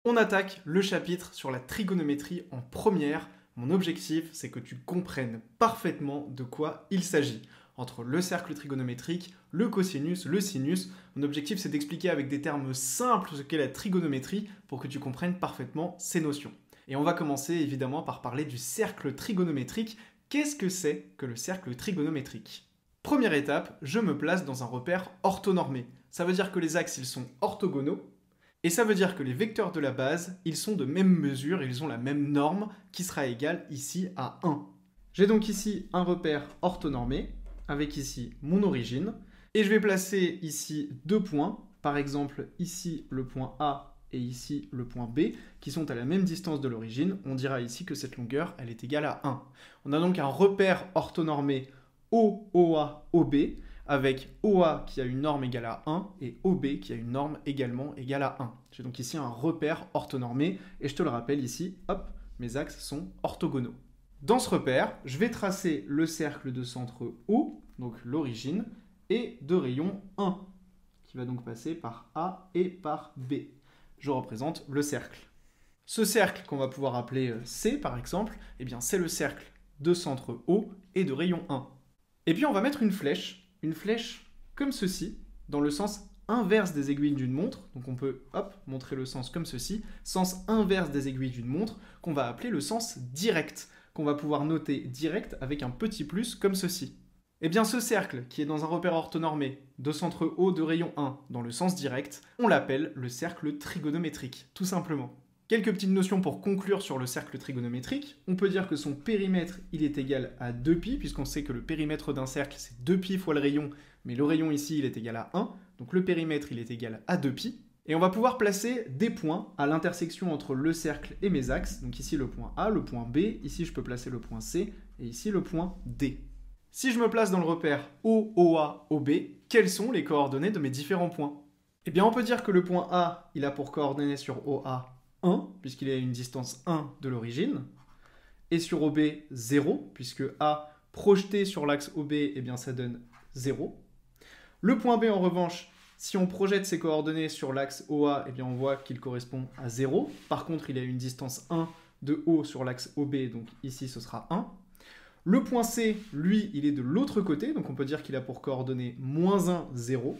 On attaque le chapitre sur la trigonométrie en première. Mon objectif, c'est que tu comprennes parfaitement de quoi il s'agit. Entre le cercle trigonométrique, le cosinus, le sinus, mon objectif c'est d'expliquer avec des termes simples ce qu'est la trigonométrie pour que tu comprennes parfaitement ces notions. Et on va commencer évidemment par parler du cercle trigonométrique. Qu'est-ce que c'est que le cercle trigonométrique ? Première étape, je me place dans un repère orthonormé. Ça veut dire que les axes ils sont orthogonaux. Et ça veut dire que les vecteurs de la base, ils sont de même mesure, ils ont la même norme qui sera égale ici à 1. J'ai donc ici un repère orthonormé, avec ici mon origine, et je vais placer ici deux points, par exemple ici le point A et ici le point B, qui sont à la même distance de l'origine. On dira ici que cette longueur, elle est égale à 1. On a donc un repère orthonormé OA, OB, avec OA qui a une norme égale à 1 et OB qui a une norme également égale à 1. J'ai donc ici un repère orthonormé et je te le rappelle ici, hop, mes axes sont orthogonaux. Dans ce repère, je vais tracer le cercle de centre O, donc l'origine, et de rayon 1, qui va donc passer par A et par B. Je représente le cercle. Ce cercle qu'on va pouvoir appeler C par exemple, eh bien c'est le cercle de centre O et de rayon 1. Et puis on va mettre une flèche comme ceci, dans le sens inverse des aiguilles d'une montre. Donc on peut, hop, montrer le sens comme ceci, sens inverse des aiguilles d'une montre, qu'on va appeler le sens direct, qu'on va pouvoir noter direct avec un petit plus comme ceci. Et bien ce cercle, qui est dans un repère orthonormé, de centre O de rayon 1, dans le sens direct, on l'appelle le cercle trigonométrique, tout simplement. Quelques petites notions pour conclure sur le cercle trigonométrique. On peut dire que son périmètre, il est égal à 2π, puisqu'on sait que le périmètre d'un cercle, c'est 2π fois le rayon, mais le rayon ici, il est égal à 1. Donc le périmètre, il est égal à 2π. Et on va pouvoir placer des points à l'intersection entre le cercle et mes axes. Donc ici, le point A, le point B. Ici, je peux placer le point C. Et ici, le point D. Si je me place dans le repère OA, OB, quelles sont les coordonnées de mes différents points ? Eh bien, on peut dire que le point A, il a pour coordonnées sur OA 1, puisqu'il est à une distance 1 de l'origine, et sur OB 0, puisque A projeté sur l'axe OB, eh bien ça donne 0. Le point B en revanche, si on projette ses coordonnées sur l'axe OA, eh bien on voit qu'il correspond à 0. Par contre, il a une distance 1 de O sur l'axe OB, donc ici ce sera 1. Le point C, lui, il est de l'autre côté, donc on peut dire qu'il a pour coordonnées moins 1, 0.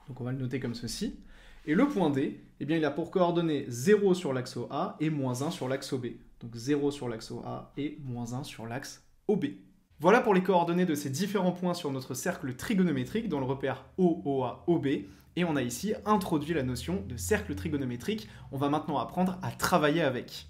Donc on va le noter comme ceci. Et le point D, eh bien, il a pour coordonnées 0 sur l'axe OA et moins 1 sur l'axe OB. Donc 0 sur l'axe OA et moins 1 sur l'axe OB. Voilà pour les coordonnées de ces différents points sur notre cercle trigonométrique dans le repère OA, OB. Et on a ici introduit la notion de cercle trigonométrique. On va maintenant apprendre à travailler avec.